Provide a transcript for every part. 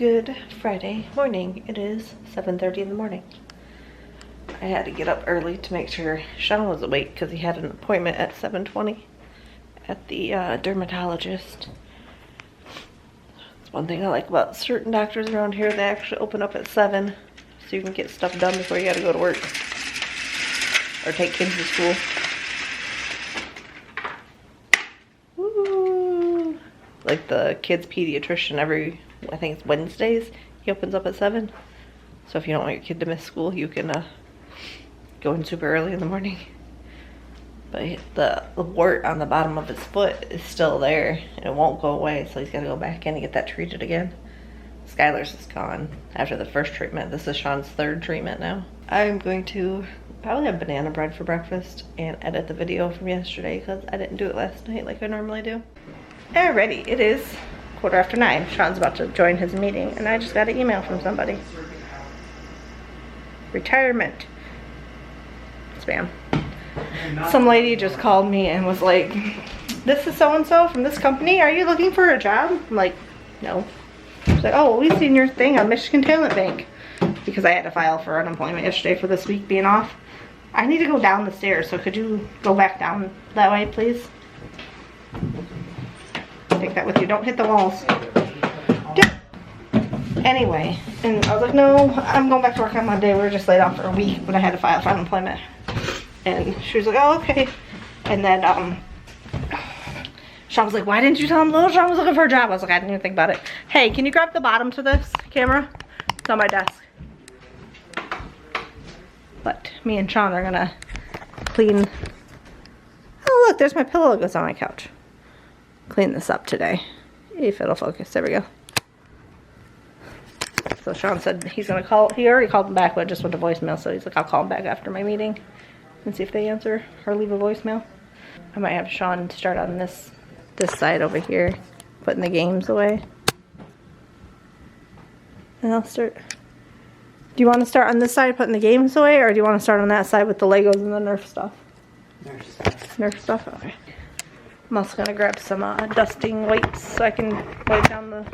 Good Friday morning. It is 7:30 in the morning. I had to get up early to make sure Shaun was awake because he had an appointment at 7:20 at the dermatologist. It's one thing I like about certain doctors around here. They actually open up at 7 so you can get stuff done before you gotta go to work or take kids to school. Woo! Like the kids pediatrician I think it's Wednesdays, he opens up at 7. So if you don't want your kid to miss school, you can go in super early in the morning. But the wart on the bottom of his foot is still there and it won't go away, so he's got to go back in and get that treated again. Skyler's is gone after the first treatment. This is Shaun's third treatment now. I'm going to probably have banana bread for breakfast and edit the video from yesterday because I didn't do it last night like I normally do. Alrighty, it is 9:15. Shaun's about to join his meeting and I just got an email from somebody. Retirement. Spam. Some lady just called me and was like, this is so-and-so from this company. Are you looking for a job? I'm like, no. She's like, oh, well, we've seen your thing on Michigan Talent Bank. Because I had to file for unemployment yesterday for this week being off. I need to go down the stairs, so could you go back down that way, please? Take that with you. Don't hit the walls. Anyway, and I was like, no, I'm going back to work on Monday. We were just laid off for a week, but I had to file for unemployment. And she was like, oh, okay. And then Shaun was like, why didn't you tell him Lil Shaun was looking for a job? I was like, I didn't even think about it. Hey, can you grab the bottom to this camera? It's on my desk. But me and Shaun are gonna clean. Oh, look, there's my pillow that goes on my couch. Clean this up today. If it'll focus. There we go. So Shaun said he's gonna call. He already called him back, but it just went to voicemail. So he's like, I'll call him back after my meeting and see if they answer or leave a voicemail. I might have Shaun start on this side over here, putting the games away. And I'll start. Do you want to start on this side putting the games away, or do you want to start on that side with the Legos and the Nerf stuff? Nerf stuff. Nerf stuff? Okay. I'm also going to grab some dusting wipes so I can wipe down the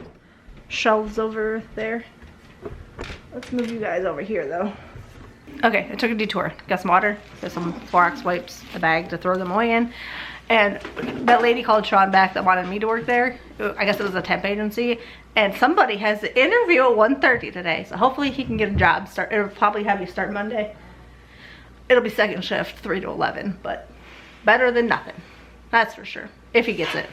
shelves over there. Let's move you guys over here, though. Okay, I took a detour. Got some water, got some Clorox wipes, a bag to throw them away in. And that lady called Shaun back that wanted me to work there. I guess it was a temp agency. And somebody has an interview at 1:30 today. So hopefully he can get a job. It'll probably have you start Monday. It'll be second shift, 3 to 11. But better than nothing. That's for sure. If he gets it.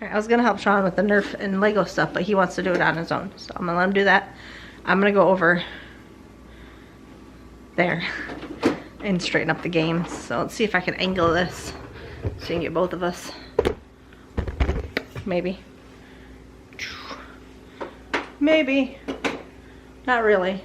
I was gonna help Shaun with the Nerf and Lego stuff, but he wants to do it on his own. So I'm gonna let him do that. I'm gonna go over there and straighten up the games. So let's see if I can angle this so you can get both of us. Maybe. Maybe. Not really.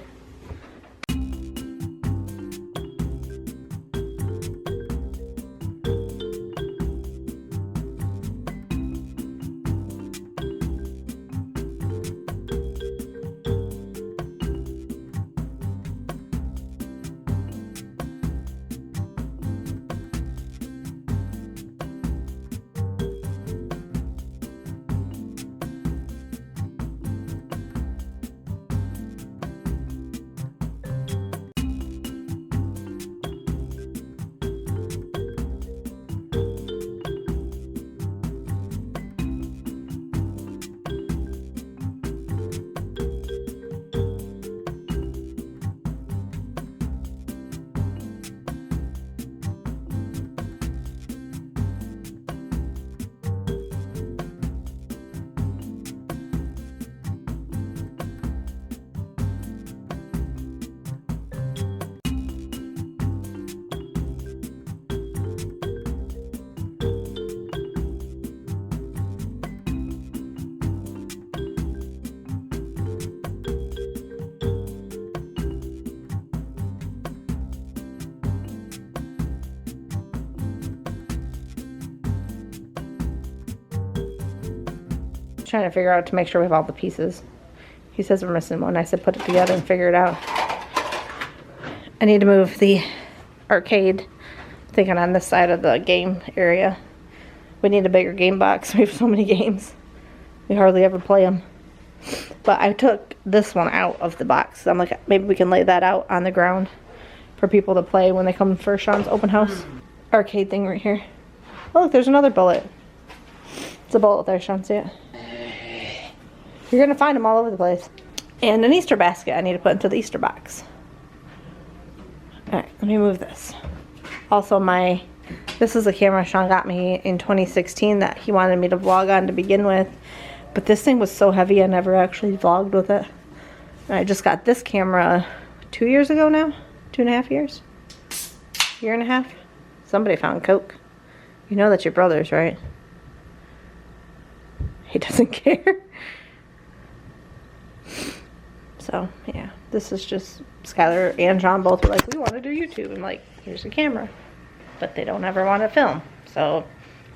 trying to figure out to make sure we have all the pieces. He says we're missing one. I said put it together and figure it out. I need to move the arcade, thinking on this side of the game area. We need a bigger game box. We have so many games. We hardly ever play them. But I took this one out of the box. I'm like, maybe we can lay that out on the ground for people to play when they come for Shaun's open house. Arcade thing right here. Oh, look, there's another bullet. It's a bullet there, Shaun, see it? You're going to find them all over the place. And an Easter basket I need to put into the Easter box. Alright, let me move this. Also, this is a camera Shaun got me in 2016 that he wanted me to vlog on to begin with. But this thing was so heavy I never actually vlogged with it. And I just got this camera 2 years ago now? 2.5 years? Year and a half? Somebody found Coke. You know that's your brother's, right? He doesn't care. So, yeah. This is just Skyler and Shaun both were like, we want to do YouTube. I'm like, here's a camera. But they don't ever want to film. So,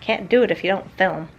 can't do it if you don't film.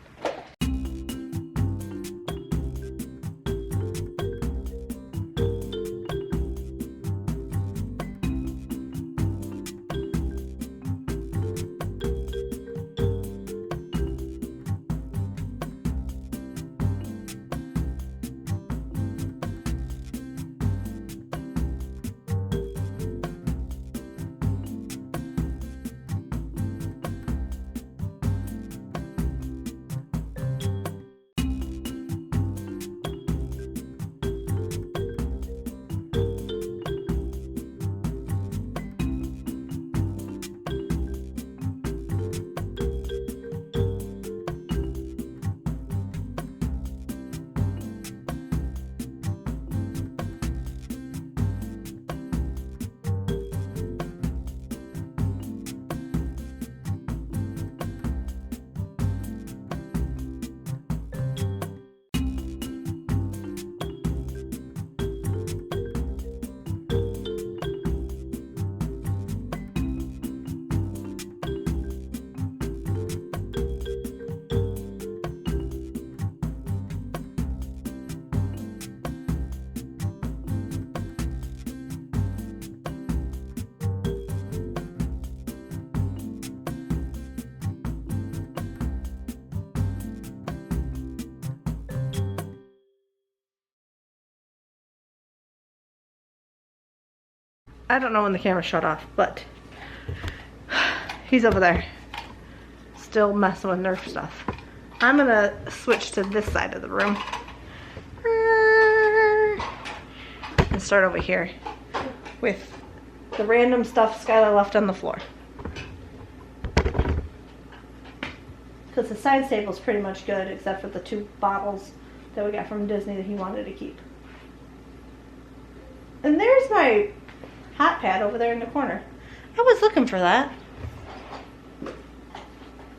I don't know when the camera shut off, but he's over there still messing with Nerf stuff. I'm gonna switch to this side of the room and start over here with the random stuff Skyler left on the floor. Because the side table's pretty much good except for the 2 bottles that we got from Disney that he wanted to keep. And there's my hot pad over there in the corner. I was looking for that.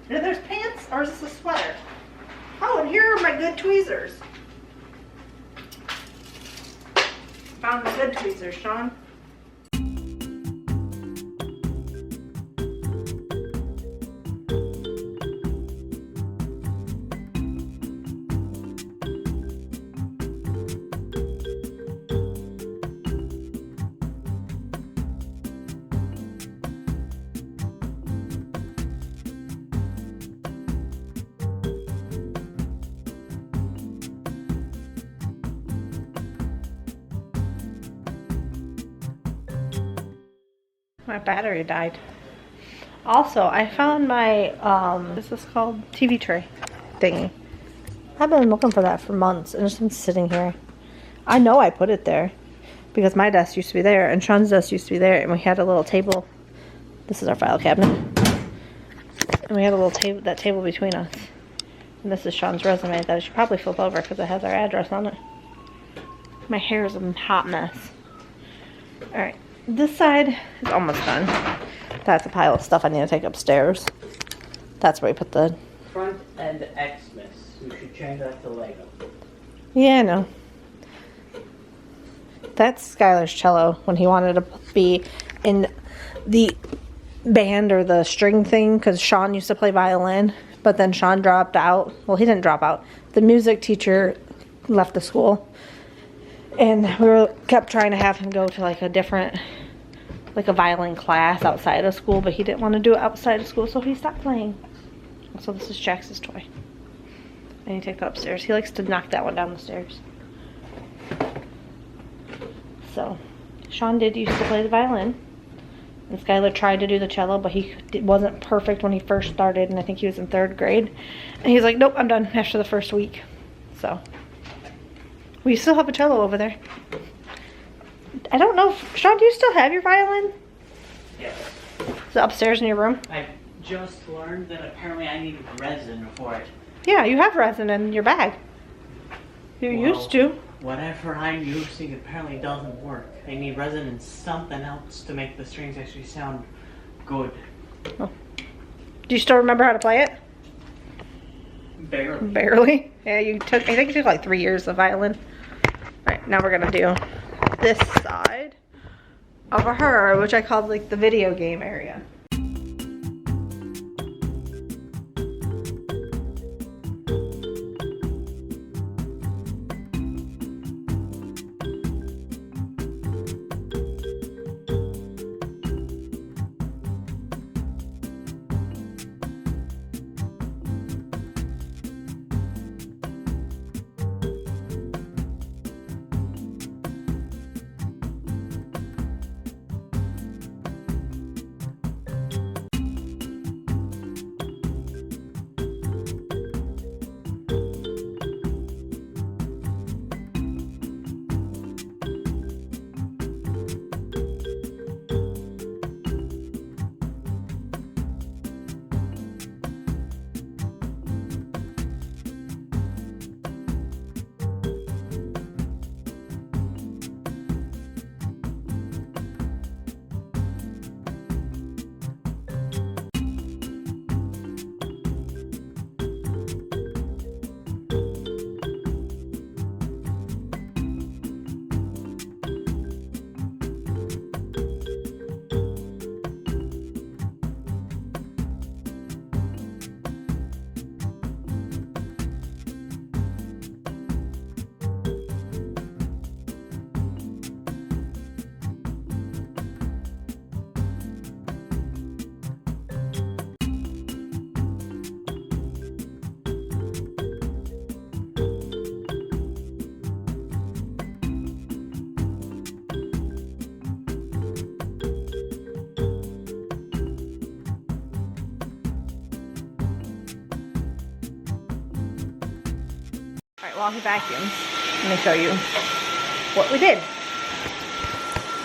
And there's pants, or is this a sweater? Oh, and here are my good tweezers. Found my good tweezers, Shaun. My battery died. Also, I found my, what's this called? TV tray thingy. I've been looking for that for months and it's been sitting here. I know I put it there because my desk used to be there and Shaun's desk used to be there and we had a little table. This is our file cabinet. And we had a little table, that table between us. And this is Shaun's resume that I should probably flip over because it has our address on it. My hair is a hot mess. Alright. This side is almost done. That's a pile of stuff I need to take upstairs. That's where we put the... Front and Xmas. You should change that to Lego. Yeah, I know. That's Skyler's cello when he wanted to be in the band or the string thing because Shaun used to play violin. but then Shaun dropped out. Well, he didn't drop out. The music teacher left the school, and kept trying to have him go to like a different, like a violin class outside of school, but he didn't want to do it outside of school, so he stopped playing. So this is Jax's toy. I need to take that upstairs. He likes to knock that one down the stairs. So, Shaun did used to play the violin. And Skyler tried to do the cello, but he wasn't perfect when he first started, and I think he was in 3rd grade. And he's like, nope, I'm done after the first week. So, we still have a cello over there. I don't know, Shaun, do you still have your violin? Yes. Is it upstairs in your room? I just learned that apparently I need resin for it. Yeah, you have resin in your bag. You used to. Whatever I'm using apparently doesn't work. I need resin and something else to make the strings actually sound good. Oh. Do you still remember how to play it? Barely. Barely? Yeah, I think you took like 3 years of violin. Alright, now we're gonna do this side of her, which I called like the video game area. While he vacuums, let me show you what we did.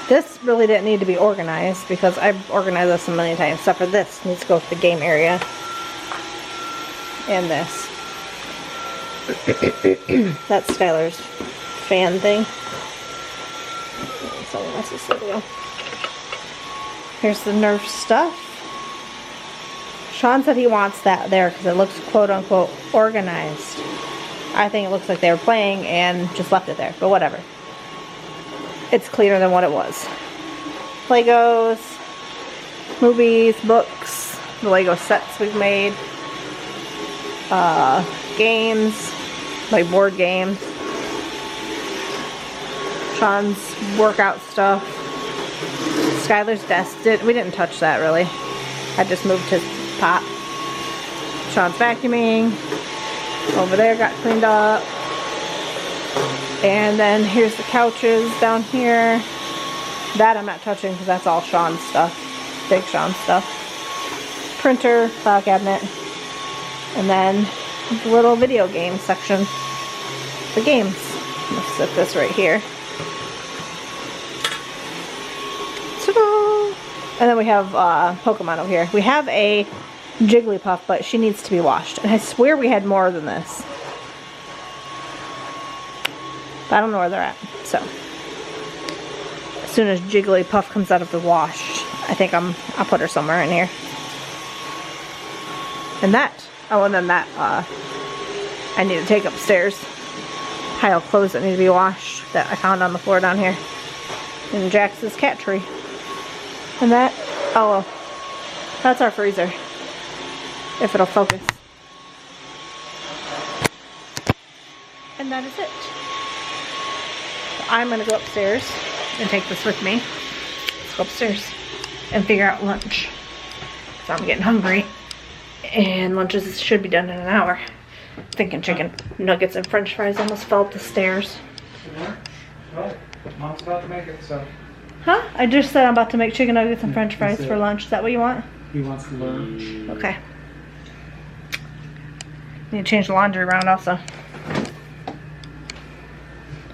This really didn't need to be organized because I've organized this a million times, except for this needs to go to the game area. And this. That's Skyler's fan thing. So that's this video. Here's the Nerf stuff. Shaun said he wants that there because it looks quote unquote organized. I think it looks like they were playing and just left it there, but whatever. It's cleaner than what it was. Legos, movies, books, the Lego sets we've made, games, like board games, Shaun's workout stuff, Skyler's desk. We didn't touch that really. I just moved his pot. Shaun's vacuuming. Over there got cleaned up. And then here's the couches down here. That I'm not touching because that's all Shaun's stuff. Big Shaun stuff. Printer, file cabinet. And then the little video game section. The games. Let's set this right here. Ta-da! And then we have Pokemon over here. We have a Jigglypuff, but she needs to be washed. And I swear we had more than this. But I don't know where they're at. So, as soon as Jigglypuff comes out of the wash, I think I'll put her somewhere in here. And that, oh, and then that, I need to take upstairs. Pile of clothes that need to be washed that I found on the floor down here. In Jax's cat tree. And that, oh well, that's our freezer. If it'll focus. And that is it. So I'm gonna go upstairs and take this with me. Let's go upstairs and figure out lunch. So I'm getting hungry. And lunches should be done in an hour. Thinking chicken nuggets and french fries. Almost fell up the stairs. Well, Mom's about to make it, so. Huh? I just said I'm about to make chicken nuggets and french fries for lunch. Is that what you want? He wants lunch. Okay. Need to change the laundry around also.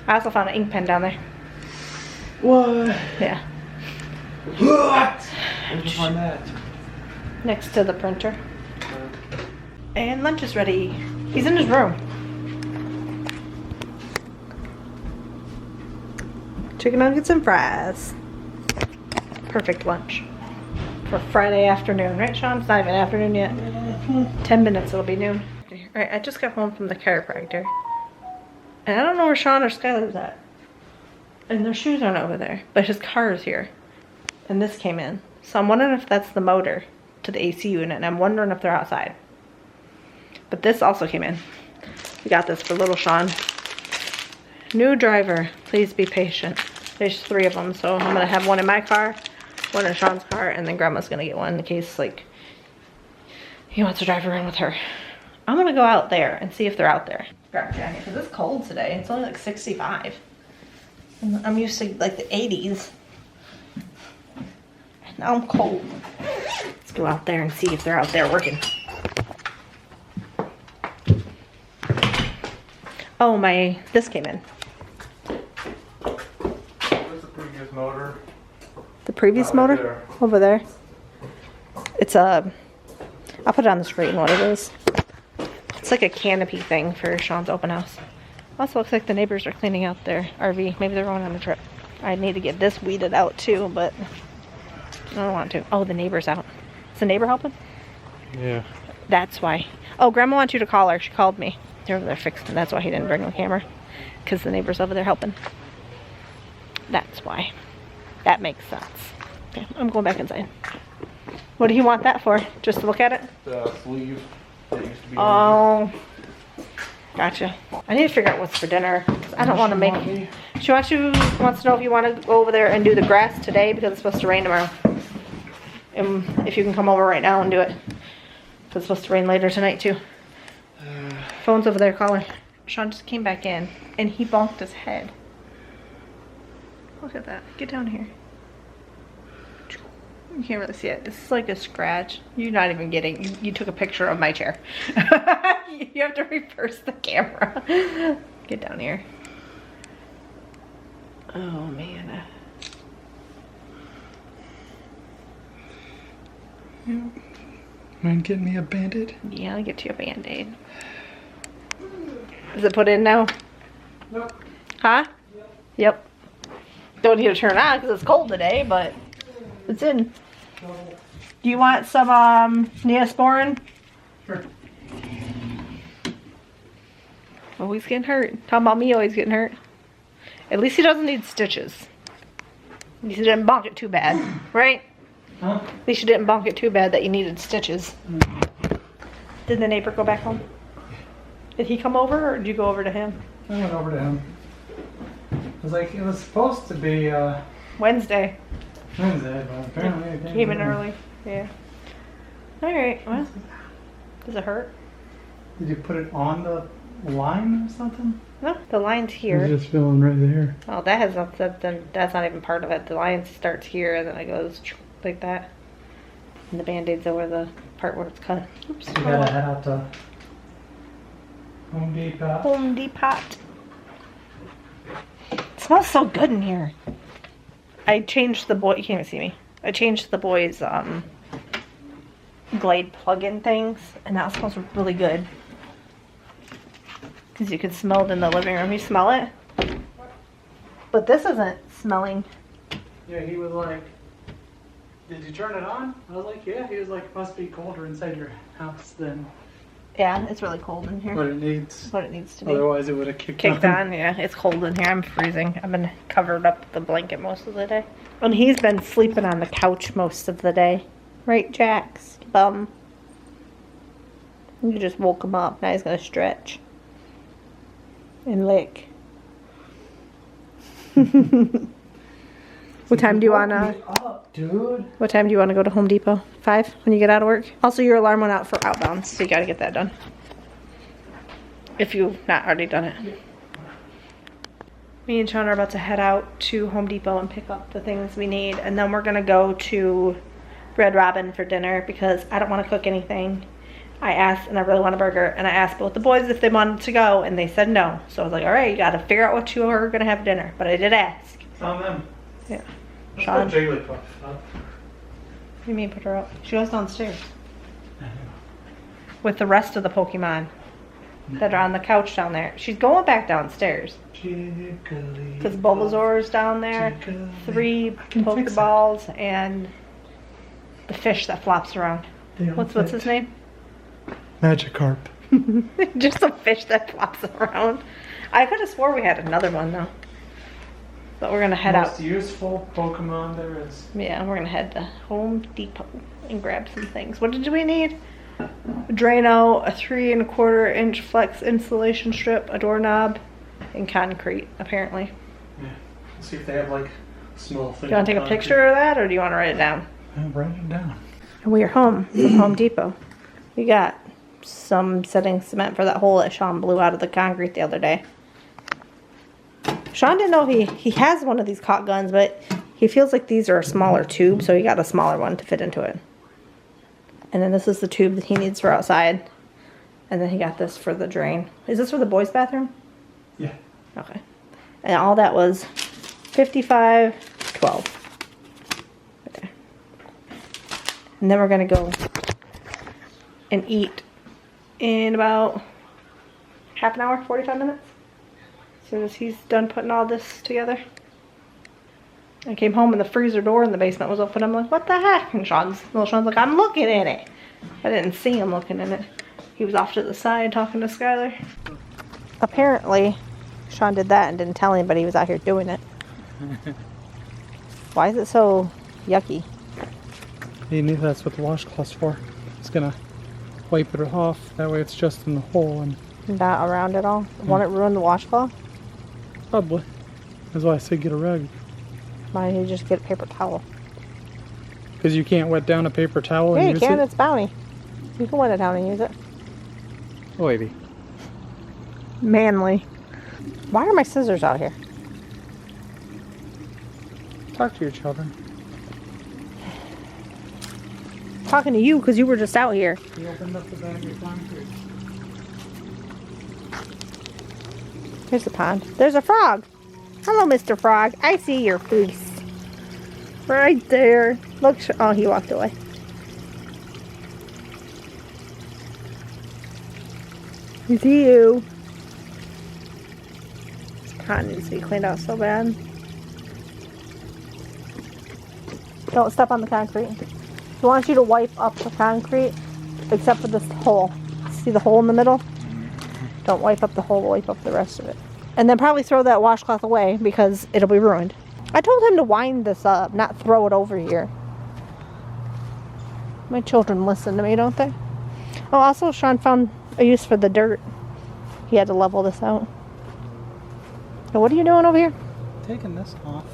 I also found an ink pen down there. What? Yeah. What? Where'd you find that? Next to the printer. And lunch is ready. He's in his room. Chicken nuggets and fries. Perfect lunch. For Friday afternoon, right, Sean? It's not even afternoon yet. 10 minutes, it'll be noon. Alright, I just got home from the chiropractor. And I don't know where Shaun or Skyler's at. And their shoes aren't over there. But his car is here. And this came in. So I'm wondering if that's the motor to the AC unit. And I'm wondering if they're outside. But this also came in. We got this for Lil Shaun. New driver. Please be patient. There's 3 of them. So I'm going to have one in my car, one in Shaun's car, and then Grandma's going to get one in case, like, he wants to drive around with her. I'm going to go out there and see if they're out there. Grab a jacket, because it's cold today. It's only like 65. And I'm used to like the 80s. Now I'm cold. Let's go out there and see if they're out there working. Oh, this came in. Where's the previous motor? The previous Right motor? there. Over there. It's a, I'll put it on the screen what it is. It's like a canopy thing for Shaun's open house. Also looks like the neighbors are cleaning out their RV. Maybe they're going on a trip. I need to get this weeded out too, but I don't want to. Oh, the neighbor's out. Is the neighbor helping? Yeah. That's why. Oh, Grandma wants you to call her. She called me. They're over there fixing. That's why he didn't bring the camera. Because the neighbor's over there helping. That's why. That makes sense. Okay, I'm going back inside. What do you want that for? Just to look at it? The sleeve that used to be. Oh. Gotcha. I need to figure out what's for dinner. 'Cause I don't want to make... She wants to know if you want to go over there and do the grass today because it's supposed to rain tomorrow. And if you can come over right now and do it. Because it's supposed to rain later tonight too. Phone's over there calling. Shaun just came back in and he bonked his head. Look at that. Get down here. You can't really see it. This is like a scratch. You're not even getting. You took a picture of my chair. You have to reverse the camera. Get down here. Oh man. Mind getting me a Band-Aid? Yeah, I'll get you a Band-Aid. Is it put in now? Nope. Huh? Yep. Don't need to turn it on because it's cold today, but it's in. Do you want some Neosporin? Sure. Oh, he's getting hurt. Talking about me always getting hurt. At least he doesn't need stitches. At least he didn't bonk it too bad, right? Huh? At least you didn't bonk it too bad that you needed stitches. Did the neighbor go back home? Did he come over or did you go over to him? I went over to him. It was like, it was supposed to be Wednesday. Wednesday, but apparently it Came in early. Yeah. Alright, well. Does it hurt? Did you put it on the line or something? No, the line's It's here. just feeling right there. Oh, that has nothing. That's not even part of it. The line starts here and then it goes like that. And the Band-Aid's over the part where it's cut. Oops. You gotta head out to Home Depot. Home Depot. It smells so good in here. I changed the boy. You can't even see me. I changed the boys' Glade plug-in things, and that smells really good. Because you can smell it in the living room. You smell it? But this isn't smelling. Yeah, he was like, did you turn it on? I was like, yeah. He was like, must be colder inside your house than Yeah, it's really cold in here. what it needs. What it needs to be. Otherwise, it would have kicked On. Yeah, it's cold in here. I'm freezing. I've been covered up with the blanket most of the day. And he's been sleeping on the couch most of the day. Right, Jax? Bum. You just woke him up. Now he's going to stretch. and lick. What time do you wanna? Up, dude. What time do you want to go to Home Depot? 5 when you get out of work. Also, your alarm went out for outbound, so you got to get that done. If you've not already done it. Me and Shaun are about to head out to Home Depot and pick up the things we need, and then we're gonna go to Red Robin for dinner because I don't want to cook anything. I asked, and I really want a burger, and I asked both the boys if they wanted to go, and they said no. So I was like, all right, you got to figure out what you are gonna have for dinner. But I did ask. It's on them. Yeah. That's Shaun. what Jaylee put up. What do you mean put her up? She goes downstairs with the rest of the Pokemon that are on the couch down there. She's going back downstairs because Bulbasaur's down there, 3 Pokeballs, and the fish that flops around. What's his name? Magikarp. Just a fish that flops around. I could have swore we had another one though. But we're gonna head out. Most useful Pokemon there is. Yeah, we're gonna head to Home Depot and grab some things. What did we need? A Drano, a 3 1/4 inch flex insulation strip, a doorknob, and concrete, apparently. Yeah. Let's see if they have like small things. Do you wanna take a picture of that or do you wanna write it down? Write it down. And we are home from Home Depot. We got some setting cement for that hole that Shaun blew out of the concrete the other day. Shaun didn't know he has one of these caulk guns, but he feels like these are a smaller tube, so he got a smaller one to fit into it. And then this is the tube that he needs for outside. And then he got this for the drain. Is this for the boys' bathroom? Yeah. Okay. And all that was $55.12. Right there. And then we're gonna go and eat in about half an hour, 45 minutes. As soon as he's done putting all this together. I came home and the freezer door in the basement was open. I'm like, what the heck? And Lil Shaun's like, I'm looking in it. I didn't see him looking in it. He was off to the side talking to Skyler. Apparently, Shaun did that and didn't tell anybody he was out here doing it. Why is it so yucky? You need that's what the washcloth's for. It's gonna wipe it off. That way it's just in the hole and Not around at all? Won't it ruin the washcloth? probably. That's why I say get a rag. Why don't you just get a paper towel? Because you can't wet down a paper towel Yeah, and you use can. it. It's Bounty. You can wet it down and use it. Lady. Manly. Why are my scissors out here? Talk to your children. Talking to you because you were just out here. You opened up the bag of your concrete. Here's the pond. There's a frog. Hello, Mr. Frog. I see your face. Right there. Look. Oh, he walked away. I see you. This pond needs to be cleaned out so bad. Don't step on the concrete. He wants you to wipe up the concrete, except for this hole. See the hole in the middle? Don't wipe up the hole, wipe up the rest of it. And then probably throw that washcloth away because it'll be ruined. I told him to wind this up, not throw it over here. My children listen to me, don't they? Oh, also Shaun found a use for the dirt. He had to level this out. So what are you doing over here? Taking this off.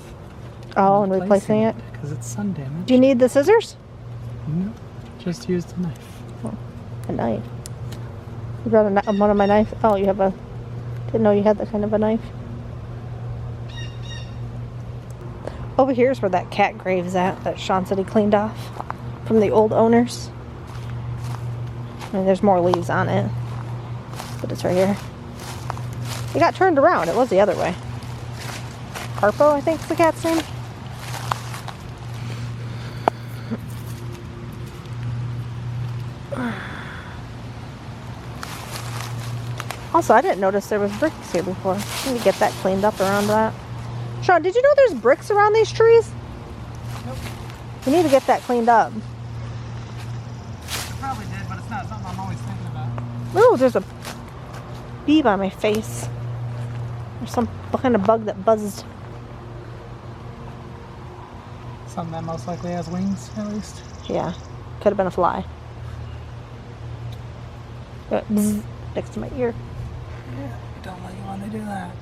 Oh, and replacing it. Because it's sun damage. Do you need the scissors? No, just used a knife. A knife. You brought one of my knives? Oh, you have a... Didn't know you had that kind of a knife. Over here is where that cat grave's at that Shaun said he cleaned off from the old owners. I mean, there's more leaves on it, but it's right here. It got turned around. It was the other way. Harpo, I think is the cat's name. Also, I didn't notice there was bricks here before. I need to get that cleaned up around that. Shaun, did you know there's bricks around these trees? Nope. We need to get that cleaned up. Probably did, but it's not something I'm always thinking about. Ooh, there's a bee by my face. There's some kind of bug that buzzed. Something that most likely has wings, at least. Yeah, could have been a fly. Bzz, next to my ear. don't let you want to do that.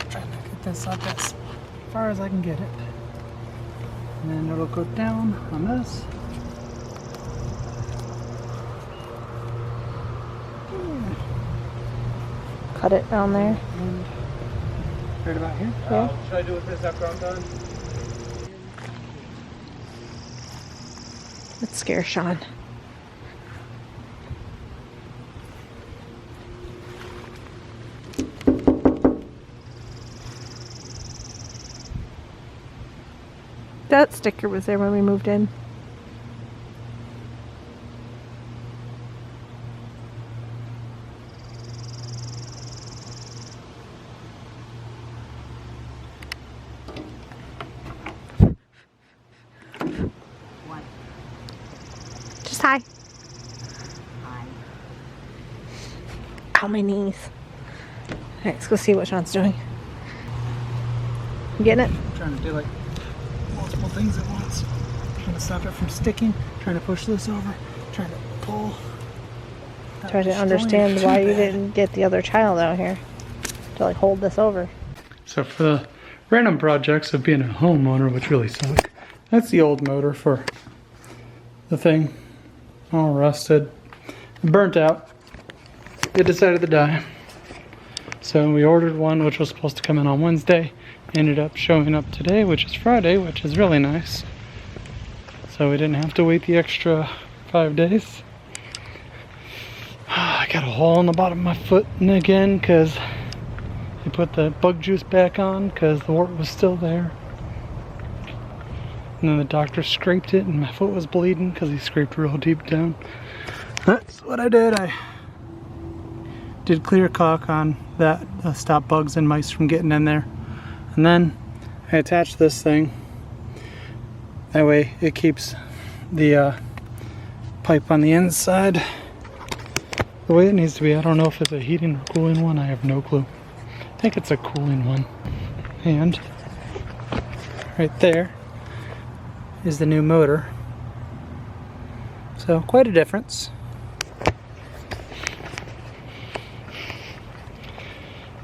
Trying to get this up as far as I can get it. And then it'll go down on this. Cut it down there. And right about here. Yeah. Should I do with this after I'm done? Let's scare Shaun. That sticker was there when we moved in. Just hi. Hi. Ow, my knees. Alright, let's go see what Shaun's doing. You getting it? I'm trying to do like multiple things at once. Trying to stop it from sticking. Trying to push this over. Trying to pull. Try to understand why you didn't get the other child out here to like hold this over. So for the random projects of being a homeowner, which really suck, that's the old motor for the thing. All rusted, burnt out. It decided to die. So we ordered one which was supposed to come in on Wednesday. Ended up showing up today, which is Friday, which is really nice. So we didn't have to wait the extra 5 days. I got a hole in the bottom of my foot again because I put the bug juice back on because the wart was still there. And then the doctor scraped it and my foot was bleeding because he scraped real deep down. That's what I did. I did clear caulk on that to stop bugs and mice from getting in there. And then I attached this thing. That way it keeps the pipe on the inside the way it needs to be. I don't know if it's a heating or cooling one. I have no clue. I think it's a cooling one. And right there is the new motor. So quite a difference.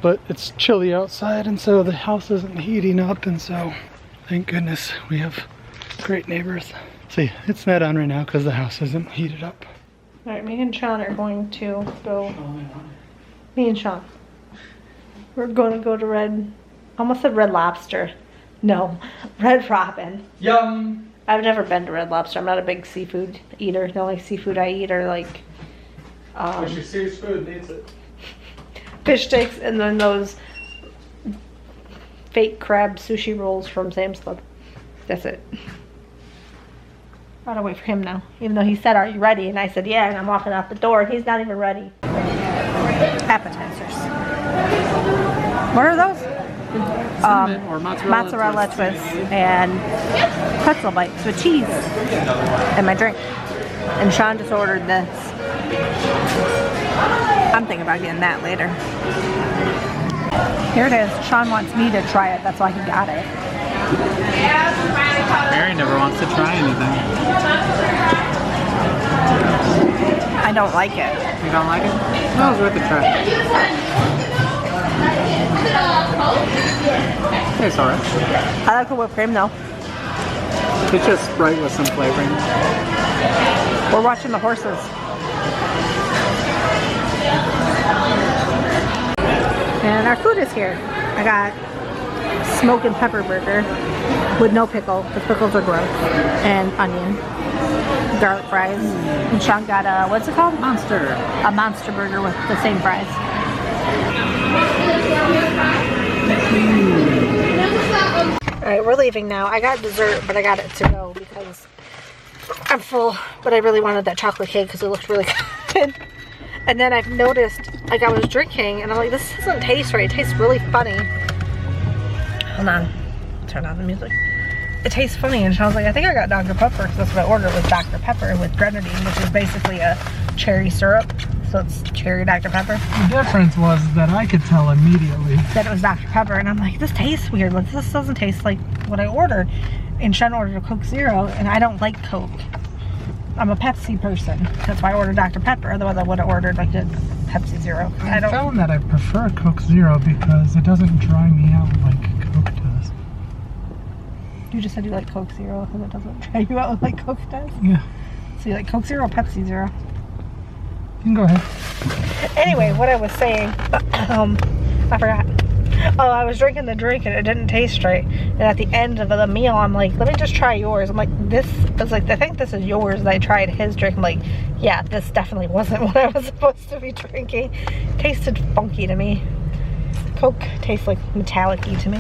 But it's chilly outside and so the house isn't heating up, and so thank goodness we have great neighbors. See, it's not on right now because the house isn't heated up. Alright, me and Shaun are going to go. Me and Shaun. We're going to go to Red. I almost said Red Lobster. No, Red Robin. Yum! I've never been to Red Lobster. I'm not a big seafood eater. The only seafood I eat are like What's your serious food needs it? fish sticks and then those fake crab sushi rolls from Sam's Club. That's it. Gotta wait for him now. Even though he said, "Are you ready?" And I said, "Yeah," and I'm walking out the door and he's not even ready. Appetizers. What are those? Or mozzarella twist and pretzel bites with cheese and my drink. And Shaun just ordered this. I'm thinking about getting that later. Here it is. Shaun wants me to try it. That's why he got it. Mary never wants to try anything. I don't like it. You don't like it? No, it's worth a try. It's alright. I like the whipped cream though. It's just Sprite with some flavoring. We're watching the horses. And our food is here. I got smoke and pepper burger with no pickle, because pickles are gross, and onion, garlic fries. And Shaun got a, what's it called? Monster. A monster burger with the same fries. Alright, we're leaving now. I got dessert, but I got it to go because I'm full, but I really wanted that chocolate cake because it looked really good. And then I've noticed, like I was drinking, and I'm like, this doesn't taste right. It tastes really funny. Hold on. Turn on the music. It tastes funny, and I was like, I think I got Dr. Pepper, because that's what I ordered, was Dr. Pepper with grenadine, which is basically a cherry syrup. So it's cherry Dr. Pepper. The difference was that I could tell immediately That it was Dr. Pepper, and I'm like, this tastes weird. Like, this doesn't taste like what I ordered. And Shaun ordered a Coke Zero, and I don't like Coke. I'm a Pepsi person. That's why I ordered Dr. Pepper. Otherwise, I would have ordered like a Pepsi Zero. I found that I prefer Coke Zero because it doesn't dry me out like Coke does. You just said you like Coke Zero and it doesn't dry you out like Coke does? Yeah. So you like Coke Zero or Pepsi Zero? You can go ahead. Anyway, what I was saying, I forgot. Oh, I was drinking the drink and it didn't taste right. And at the end of the meal, I'm like, let me just try yours. I'm like, I was like, I think this is yours. And I tried his drink. I'm like, yeah, this definitely wasn't what I was supposed to be drinking. Tasted funky to me. Coke tastes like metallic-y to me.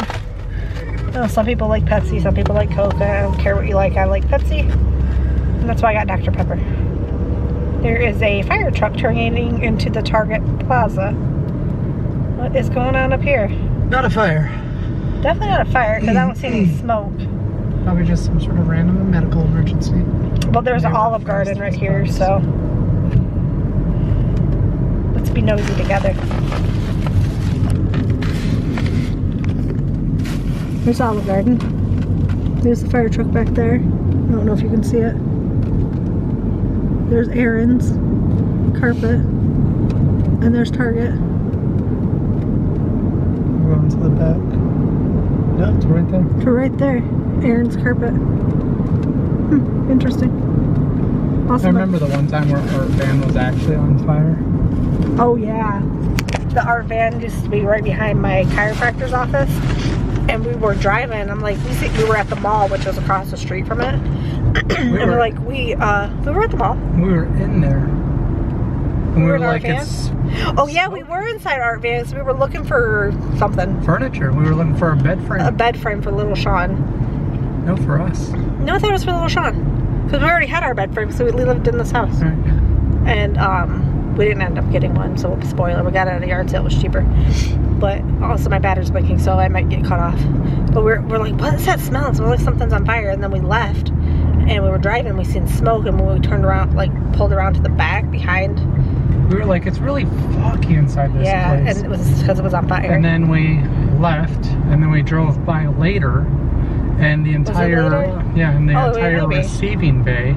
Oh, some people like Pepsi, some people like Coke. I don't care what you like. I like Pepsi. And that's why I got Dr. Pepper. There is a fire truck turning into the Target Plaza. What is going on up here? Not a fire. Definitely not a fire because I don't see any smoke. Probably just some sort of random medical emergency. Well, there's an Olive Garden right here, so let's be nosy together. There's Olive Garden. There's the fire truck back there. I don't know if you can see it. There's Aaron's carpet, and there's Target. Going to the back. Yeah, it's right there. To right there, Aaron's carpet. Interesting. Awesome. I remember the one time where our van was actually on fire. Oh yeah, the art van used to be right behind my chiropractor's office, and we were driving. I'm like, we were at the mall, which was across the street from it, and we're like, we were at the mall. We were in there. And we were like, it's oh yeah, we were inside art vans. We were looking for something. Furniture. We were looking for a bed frame. A bed frame for Lil Shaun. No, for us. No, I thought it was for Lil Shaun. Because we already had our bed frame, so we lived in this house. Right, yeah. And we didn't end up getting one, so spoiler, we got it at a yard sale, it was cheaper. But also my battery's blinking, so I might get cut off. But we're like, what is that smell? It smells like something's on fire. And then we left, and we were driving, we seen smoke, and when we turned around, like pulled around to the back behind, we were like, it's really foggy inside this place. And it was because it was on fire. And then we left, and then we drove by later, and the entire entire receiving bay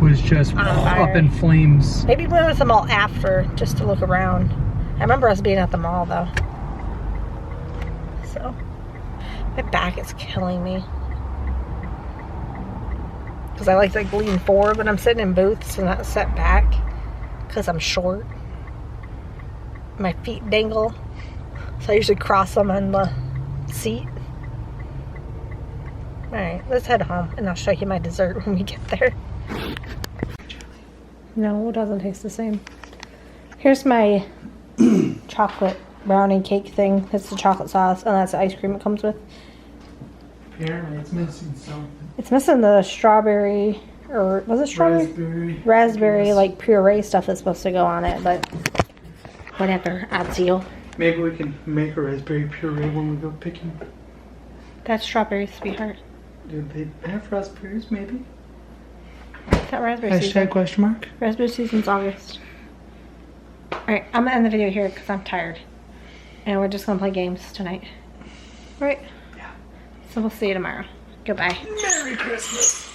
was just up in flames. Maybe we went to the mall after just to look around. I remember us being at the mall though. So my back is killing me because I like to lean forward when I'm sitting in booths and not set back. Because I'm short. My feet dangle. So I usually cross them on the seat. Alright, let's head home and I'll show you my dessert when we get there. No, it doesn't taste the same. Here's my chocolate brownie cake thing. That's the chocolate sauce and that's the ice cream it comes with. Apparently it's missing something. It's missing the strawberry, or was it strawberry? Raspberry, like puree stuff that's supposed to go on it, but whatever, Azio. Maybe we can make a raspberry puree when we go picking. That's strawberry, sweetheart. Do they have raspberries, maybe? It's not raspberry season. Hashtag question mark? Raspberry season's August. Alright, I'm gonna end the video here because I'm tired. And we're just gonna play games tonight. Right? Yeah. So we'll see you tomorrow. Goodbye. Merry Christmas!